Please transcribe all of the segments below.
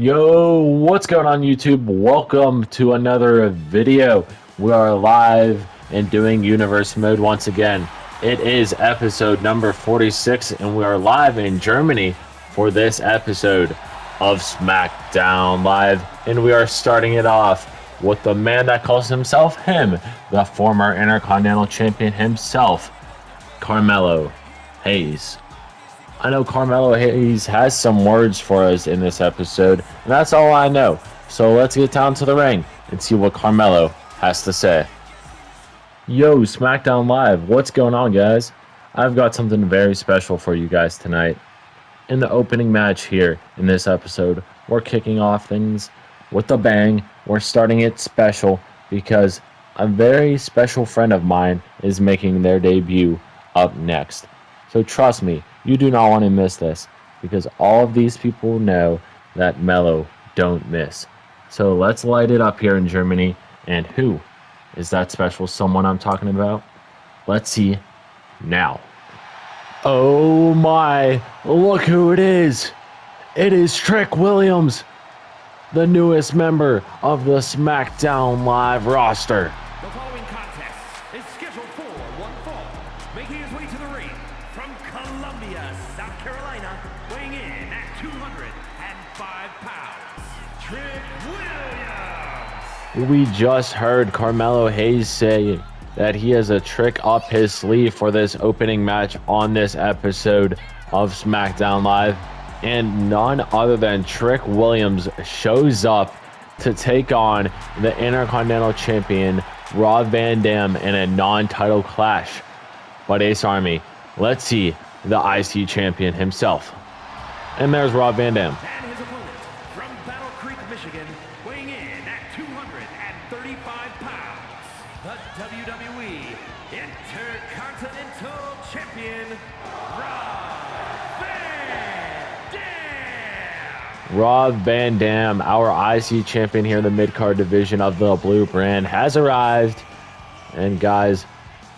Yo, what's going on YouTube? Welcome to another video. We are live and doing universe mode once again. It is episode number 46 and we are live in Germany for this episode of Smackdown Live. And we are starting it off with the man that calls himself him, the former Intercontinental Champion himself, Carmelo Hayes. I know Carmelo Hayes has some words for us in this episode, and that's all I know. So let's get down to the ring and see what Carmelo has to say. Yo, Smackdown Live, what's going on, guys? I've got something very special for you guys tonight. In the opening match here in this episode, we're kicking off things with a bang. We're starting it special because a very special friend of mine is making their debut up next. So trust me, you do not want to miss this because all of these people know that Melo don't miss. So let's light it up here in Germany. And who is that special someone I'm talking about? Let's see now. Oh my, look who it is. It is Trick Williams, the newest member of the Smackdown Live roster. The following contest is scheduled for one fall. Making his way to the ring from Columbia, South Carolina, weighing in at 205 pounds, Trick Williams. We just heard Carmelo Hayes say that he has a trick up his sleeve for this opening match on this episode of Smackdown Live. And none other than Trick Williams shows up to take on the Intercontinental Champion Rob Van Dam in a non-title clash. But Ace Army, let's see the IC champion himself. And there's Rob Van Dam. And his opponent from Battle Creek, Michigan, weighing in at 235 pounds, the WWE Intercontinental Champion, Rob Van Dam, our IC champion here in the mid-card division of the Blue brand, has arrived. And guys,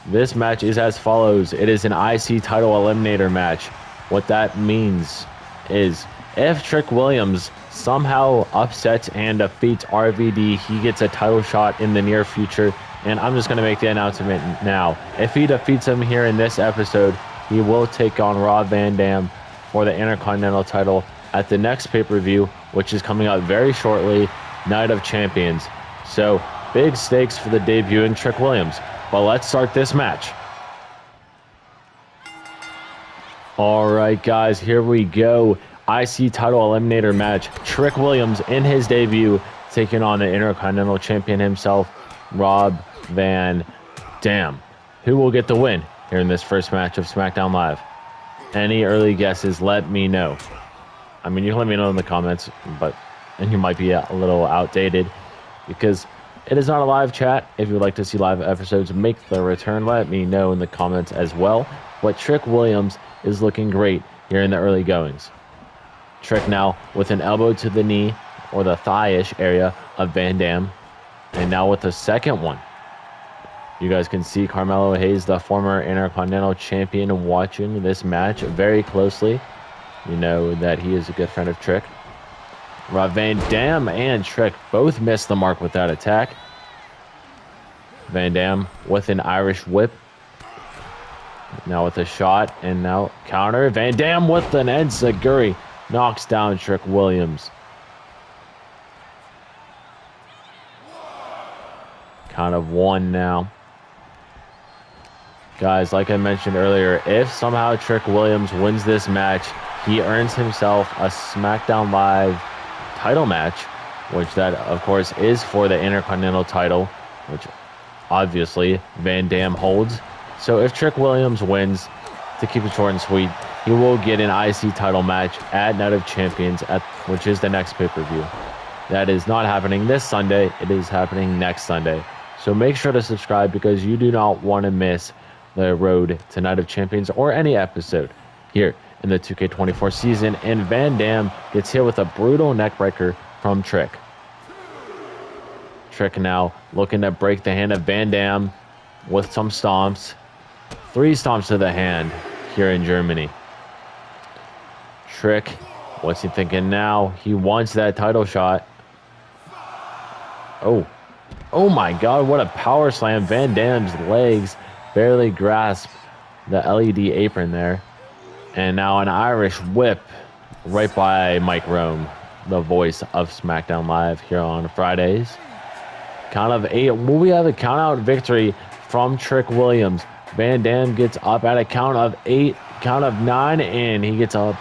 this match is as follows. It is an IC title eliminator match. What that means is if Trick Williams somehow upsets and defeats RVD, he gets a title shot in the near future. And I'm just going to make the announcement now. If he defeats him here in this episode, he will take on Rob Van Dam for the Intercontinental title at the next pay-per-view, which is coming out very shortly, Night of Champions. So, big stakes for the debuting Trick Williams. But let's start this match. Alright guys, here we go. IC title eliminator match. Trick Williams in his debut, taking on the Intercontinental Champion himself, Rob Van Dam. Who will get the win here in this first match of SmackDown Live? Any early guesses, let me know. I mean, you can let me know in the comments, and you might be a little outdated because it is not a live chat. If you would like to see live episodes make the return, let me know in the comments as well. But Trick Williams is looking great here in the early goings. Trick now with an elbow to the knee or the thigh-ish area of Van Dam, and now with the second one. You guys can see Carmelo Hayes, the former Intercontinental Champion, watching this match very closely. You know that he is a good friend of Trick. Rob Van Dam and Trick both missed the mark with that attack. Van Dam with an Irish whip. Now with a shot and now counter. Van Dam with an enziguri knocks down Trick Williams. Count of one now. Guys, like I mentioned earlier, if somehow Trick Williams wins this match, he earns himself a SmackDown Live title match, which that, of course, is for the Intercontinental title, which obviously Van Dam holds. So if Trick Williams wins, to keep it short and sweet, he will get an IC title match at Night of Champions, which is the next pay-per-view. That is not happening this Sunday. It is happening next Sunday. So make sure to subscribe because you do not want to miss the road to Night of Champions or any episode here in the 2K24 season. And Van Dam gets hit with a brutal neckbreaker from Trick. Trick now looking to break the hand of Van Dam with some stomps. 3 stomps to the hand here in Germany. Trick What's he thinking now? He wants that title shot. Oh. Oh my God, what a power slam. Van Dam's legs barely grasp the LED apron there. And now an Irish whip right by Mike Rome, the voice of SmackDown Live here on Fridays. Count of 8. Will we have a count out victory from Trick Williams? Van Dam gets up at a count of 8, count of 9, and he gets up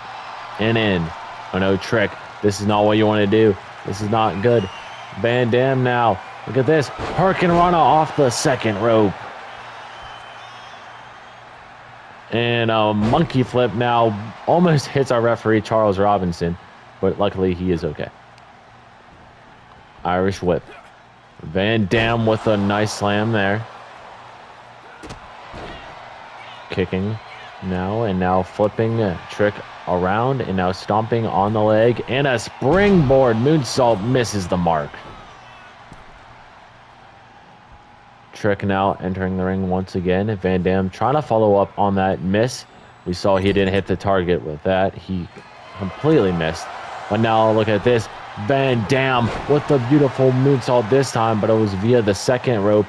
and in. Oh no, Trick, this is not what you want to do. This is not good. Van Dam now. Look at this. Hurricane Rana off the second rope. And a monkey flip now almost hits our referee, Charles Robinson. But luckily, he is okay. Irish whip. Van Dam with a nice slam there. Kicking now, and now flipping Trick around, and now stomping on the leg. And a springboard moonsault misses the mark. Trick now entering the ring once again. Van Dam trying to follow up on that miss. We saw he didn't hit the target with that. He completely missed. But now look at this. Van Dam with the beautiful moonsault this time, but it was via the second rope.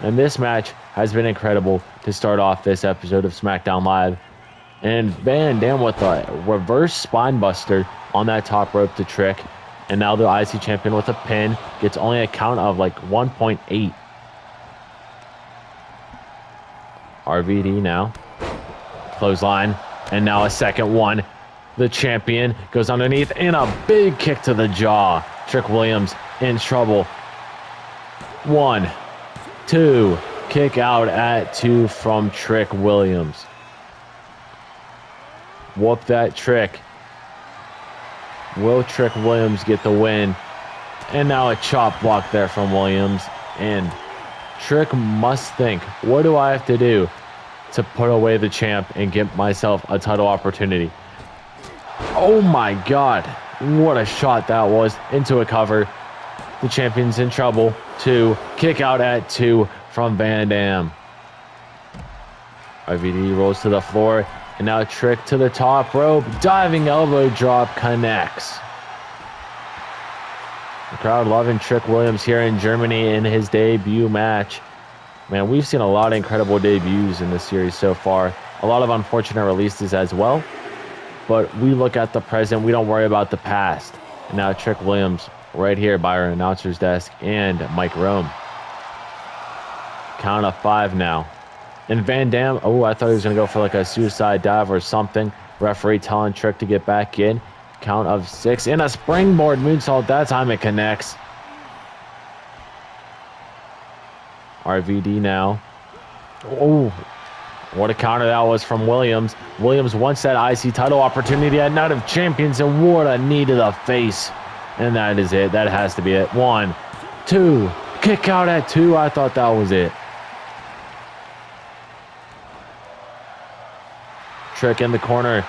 And this match has been incredible to start off this episode of SmackDown Live. And Van Dam with a reverse spine buster on that top rope to Trick. And now the IC champion with a pin gets only a count of like 1.8. RVD now. Clothesline. And now a second one. The champion goes underneath and a big kick to the jaw. Trick Williams in trouble. 1, 2. Kick out at 2 from Trick Williams. Whoop that Trick. Will Trick Williams get the win? And now a chop block there from Williams. And Trick must think, what do I have to do to put away the champ and get myself a title opportunity? Oh my God, what a shot that was into a cover. The champion's in trouble. 2, kick out at 2 from Van Dam. RVD rolls to the floor, and now Trick to the top rope. Diving elbow drop connects. The crowd loving Trick Williams here in Germany in his debut match. Man, we've seen a lot of incredible debuts in this series so far. A lot of unfortunate releases as well. But we look at the present. We don't worry about the past. And now Trick Williams right here by our announcer's desk and Mike Rome. Count of 5 now. And Van Dam, oh, I thought he was going to go for like a suicide dive or something. Referee telling Trick to get back in. Count of 6 and a springboard moonsault. That time it connects. RVD now. Oh, what a counter that was from Williams. Williams wants that IC title opportunity at Night of Champions, and what a knee to the face. And that is it. That has to be it. 1, 2. Kick out at 2. I thought that was it. Trick in the corner.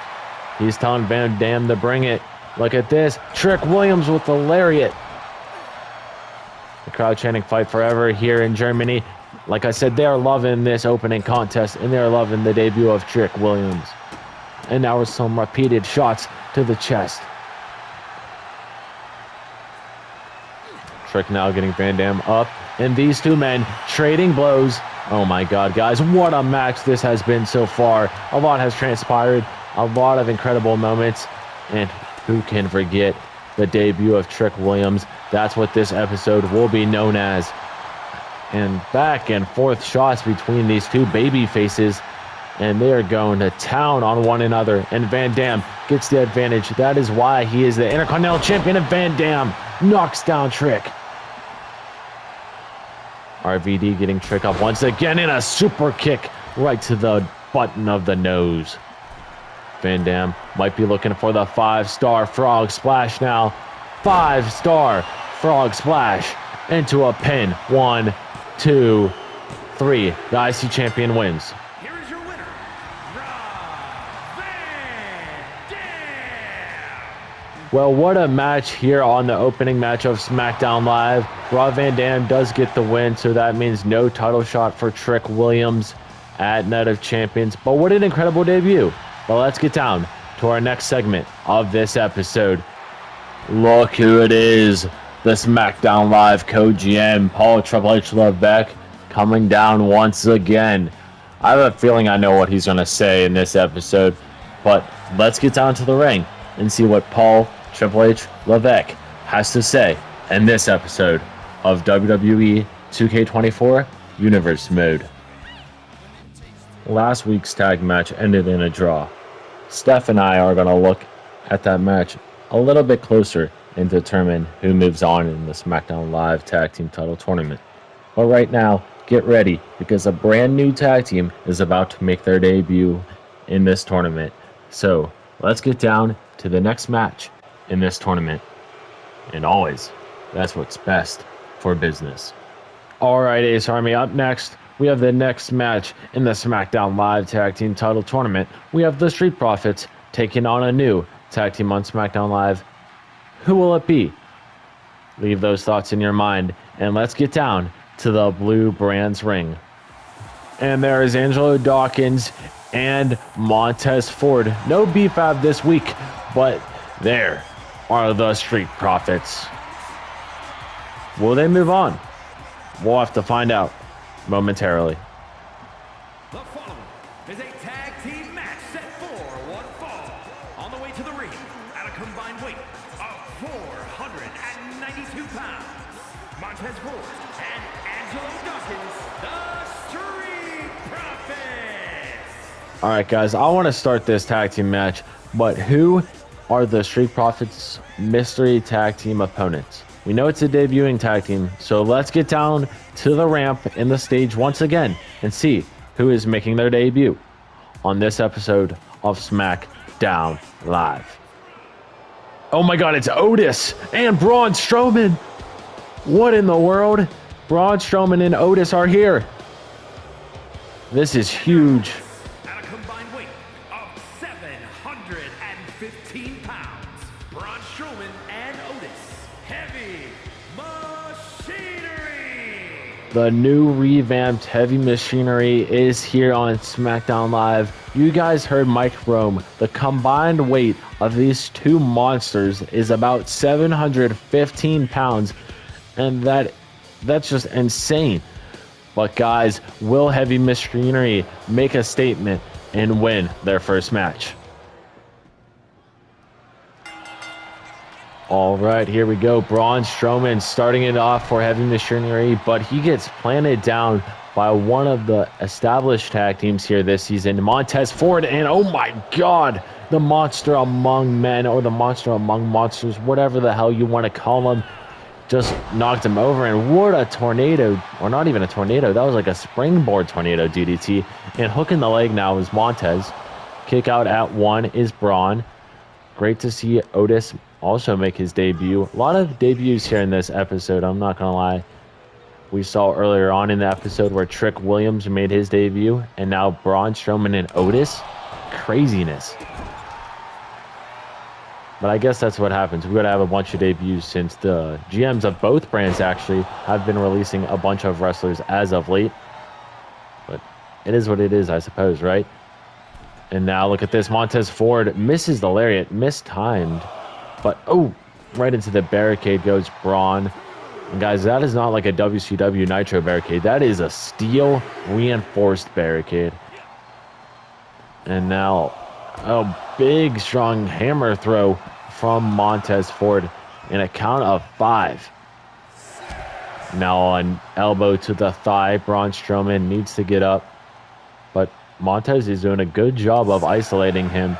He's telling Van Dam to bring it. Look at this. Trick Williams with the lariat. The crowd chanting fight forever here in Germany. Like I said, they are loving this opening contest, and they're loving the debut of Trick Williams. And now with some repeated shots to the chest. Trick now getting Van Dam up. And these two men trading blows. Oh my God, guys, what a match this has been so far. A lot has transpired. A lot of incredible moments. And who can forget the debut of Trick Williams? That's what this episode will be known as. And back and forth shots between these two baby faces. And they are going to town on one another. And Van Dam gets the advantage. That is why he is the Intercontinental Champion. And Van Dam knocks down Trick. RVD getting Trick up once again in a super kick right to the button of the nose. Van Dam might be looking for the 5-star frog splash now. 5-star frog splash into a pin. 1, 2, 3. The IC champion wins. Here is your winner, Van Dam. Well, what a match here on the opening match of SmackDown Live. Rob Van Dam does get the win, so that means no title shot for Trick Williams at Night of Champions. But what an incredible debut. Well, let's get down to our next segment of this episode. Look who it is. The Smackdown Live co-GM, Paul Triple H Levesque, coming down once again. I have a feeling I know what he's going to say in this episode, but let's get down to the ring and see what Paul Triple H Levesque has to say in this episode of WWE 2K24 Universe Mode. Last week's tag match ended in a draw. Steph and I are going to look at that match a little bit closer and determine who moves on in the Smackdown Live Tag Team Title Tournament. But right now, get ready because a brand new tag team is about to make their debut in this tournament. So let's get down to the next match in this tournament. And always, that's what's best for business. Alright, Ace Army, up next, we have the next match in the Smackdown Live Tag Team Title Tournament. We have the Street Profits taking on a new tag team on Smackdown Live. Who will it be? Leave those thoughts in your mind, and let's get down to the Blue Brand's ring. And there is Angelo Dawkins and Montez Ford. No BFAB this week, but there are the Street Profits. Will they move on? We'll have to find out momentarily. The following is a tag team match set for one fall. On the way to the ring at a combined weight of 492 pounds, Montez Ford and Angelo Dawkins, the Street Profits. All right, guys, I want to start this tag team match, but who are the Street Profits' mystery tag team opponents? We know it's a debuting tag team, so let's get down to the ramp in the stage once again and see who is making their debut on this episode of SmackDown Live. Oh my god, it's Otis and Braun Strowman. What in the world? Braun Strowman and Otis are here. This is huge. At a combined weight of 715 pounds, Braun Strowman and Otis, Heavy Machinery. The new revamped Heavy Machinery is here on SmackDown Live. You guys heard Mike Rome. The combined weight of these two monsters is about 715 pounds, and that's just insane. But guys, will Heavy Machinery make a statement and win their first match? All right, here we go. Braun Strowman starting it off for Heavy Machinery, but he gets planted down by one of the established tag teams here this season, Montez Ford, and oh my god, the monster among men, or the monster among monsters, whatever the hell you want to call him, just knocked him over. And what a tornado, or not even a tornado, that was like a springboard tornado DDT. And hooking the leg now is Montez. Kick out at one is Braun. Great to see Otis also make his debut. A lot of debuts here in this episode, I'm not gonna lie. We saw earlier on in the episode where Trick Williams made his debut, and now Braun Strowman and Otis. Craziness. But I guess that's what happens. We're going to have a bunch of debuts since the GMs of both brands actually have been releasing a bunch of wrestlers as of late. But it is what it is, I suppose, right? And now look at this. Montez Ford misses the lariat, mistimed. But, oh, right into the barricade goes Braun. And guys, that is not like a WCW Nitro barricade. That is a steel reinforced barricade. And now a big, strong hammer throw from Montez Ford in a count of 5. Now an elbow to the thigh. Braun Strowman needs to get up. But Montez is doing a good job of isolating him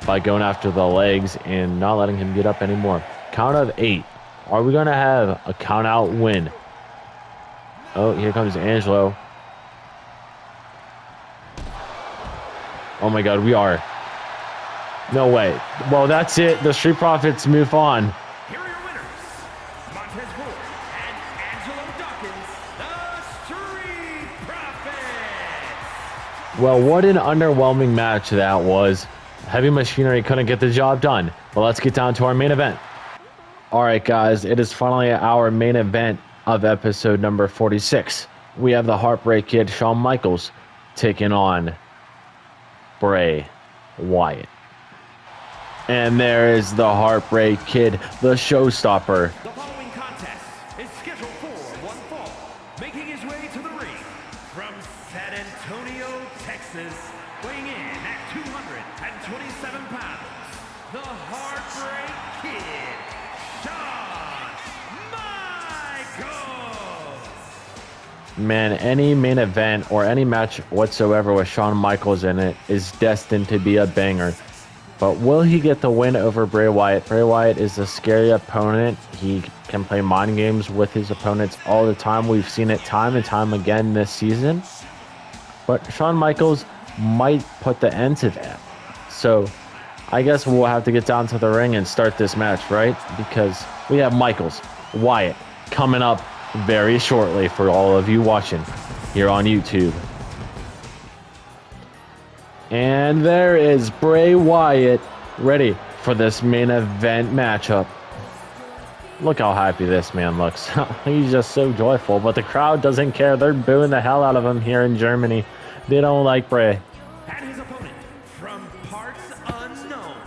by going after the legs and not letting him get up anymore. Count of 8. Are we going to have a count-out win? Oh, here comes Angelo. Oh my god, we are. No way. Well, that's it. The Street Profits move on. Here are your winners, Montez Ford and Angelo Dawkins, the Street Profits. Well, what an underwhelming match that was. Heavy Machinery couldn't get the job done. Well, let's get down to our main event. All right, guys, it is finally our main event of episode number 46. We have the Heartbreak Kid, Shawn Michaels, taking on Bray Wyatt. And there is the Heartbreak Kid, the showstopper. The following contest is scheduled for one fall. Making his way to the ring from San Antonio, Texas, weighing in at 227 pounds, the Heartbreak Kid, Shawn Michaels. Man, any main event or any match whatsoever with Shawn Michaels in it is destined to be a banger. But will he get the win over Bray Wyatt? Bray Wyatt is a scary opponent. He can play mind games with his opponents all the time. We've seen it time and time again this season. But Shawn Michaels might put the end to that. So I guess we'll have to get down to the ring and start this match, right? Because we have Michaels, Wyatt coming up very shortly for all of you watching here on YouTube. And there is Bray Wyatt ready for this main event matchup. Look how happy this man looks. He's just so joyful, but the crowd doesn't care. They're booing the hell out of him here in Germany. They don't like Bray. And his opponent from parts unknown,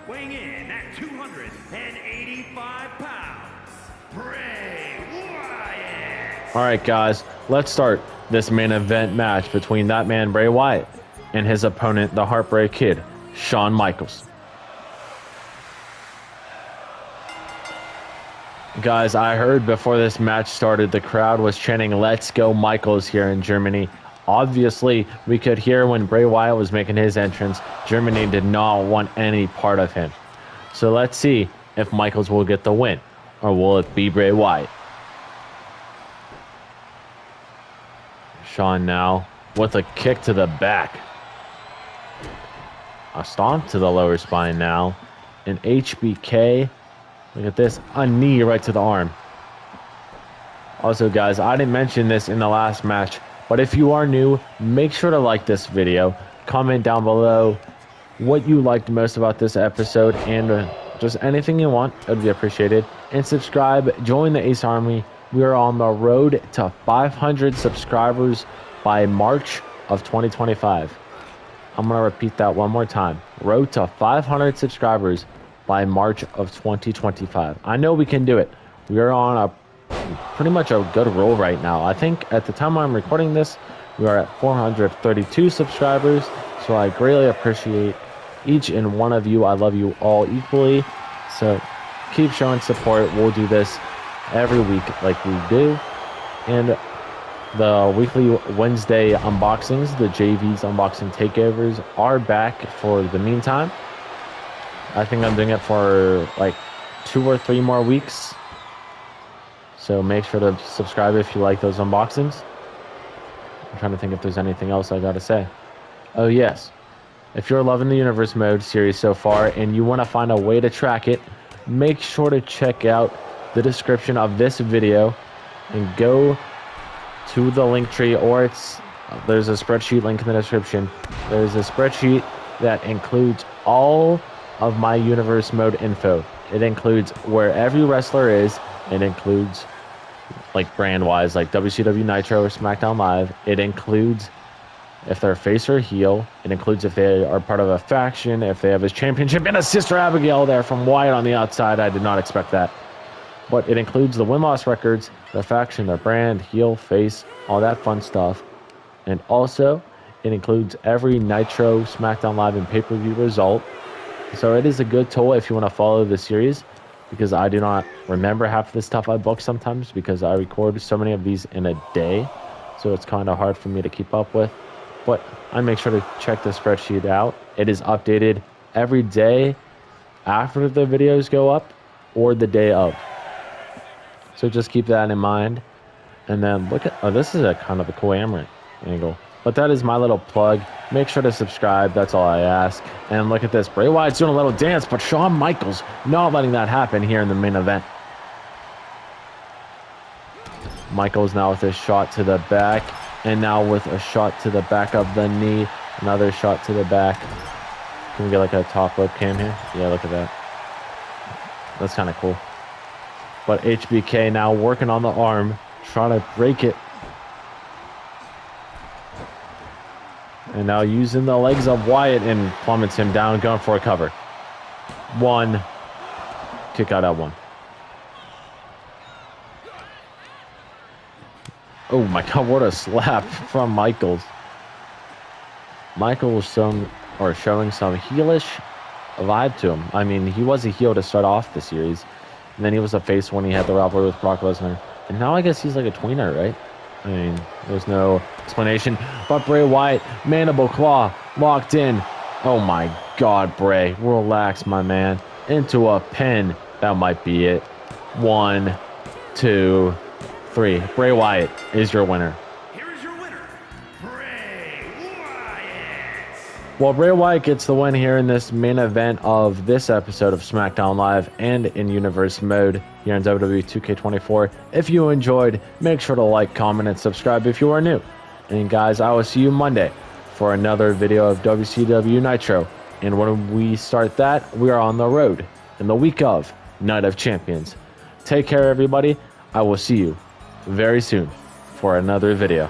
weighing in at 285 pounds, Bray Wyatt. All right, guys, let's start this main event match between that man, Bray Wyatt, and his opponent, the Heartbreak Kid, Shawn Michaels. Guys, I heard before this match started, the crowd was chanting, "Let's go Michaels" here in Germany. Obviously, we could hear when Bray Wyatt was making his entrance, Germany did not want any part of him. So let's see if Michaels will get the win, or will it be Bray Wyatt? Shawn now with a kick to the back. A stomp to the lower spine now. An HBK. Look at this. A knee right to the arm. Also, guys, I didn't mention this in the last match, but if you are new, make sure to like this video. Comment down below what you liked most about this episode, and just anything you want. It would be appreciated. And subscribe. Join the Ace Army. We are on the road to 500 subscribers by March of 2025. I'm going to repeat that one more time. Road to 500 subscribers by March of 2025. I know we can do it. We are on a pretty much a good roll right now. I think at the time I'm recording this, we are at 432 subscribers. So I greatly appreciate each and one of you. I love you all equally. So keep showing support. We'll do this every week like we do. And the weekly Wednesday unboxings, the JV's unboxing takeovers, are back for the meantime. I think I'm doing it for like 2 or 3 more weeks. So make sure to subscribe if you like those unboxings. I'm trying to think if there's anything else I gotta say. Oh yes, if you're loving the Universe Mode series so far and you want to find a way to track it, make sure to check out the description of this video and go to the link tree, or there's a spreadsheet link in the description. There's a spreadsheet that includes all of my Universe Mode info. It includes where every wrestler is. It includes like brand wise, like WCW Nitro or Smackdown Live. It includes if they're face or heel. It includes if they are part of a faction, if they have his championship, and a Sister Abigail there from Wyatt on the outside. I did not expect that. But it includes the win-loss records, the faction, their brand, heel, face, all that fun stuff. And also, it includes every Nitro, Smackdown Live, and pay-per-view result. So it is a good tool if you want to follow the series, because I do not remember half of the stuff I book sometimes because I record so many of these in a day. So it's kind of hard for me to keep up with. But I make sure to check the spreadsheet out. It is updated every day after the videos go up or the day of. So just keep that in mind. And then look at, oh, this is a kind of a cool camera angle. But that is my little plug. Make sure to subscribe. That's all I ask. And look at this. Bray Wyatt's doing a little dance, but Shawn Michaels not letting that happen here in the main event. Michaels now with a shot to the back. And now with a shot to the back of the knee. Another shot to the back. Can we get like a top rope cam here? Yeah, look at that. That's kind of cool. But HBK now working on the arm, trying to break it. And now using the legs of Wyatt and plummets him down, going for a cover. 1. Kick out at 1. Oh my God, what a slap from Michaels. Michael was showing some heelish vibe to him. I mean, he was a heel to start off the series, and then he was a face when he had the rivalry with Brock Lesnar, and now I guess he's like a tweener, right? I mean, there's no explanation. But Bray Wyatt, mandible claw, locked in. Oh my God, Bray, relax, my man. Into a pin. That might be it. 1, 2, 3. Bray Wyatt is your winner. Well, Bray Wyatt gets the win here in this main event of this episode of Smackdown Live and in Universe Mode here on Wwe 2K24. If you enjoyed, make sure to like, comment, and subscribe if you are new. And guys, I will see you Monday for another video of WCW Nitro. And when we start that, we are on the road in the week of Night of Champions. Take care, everybody. I will see you very soon for another video.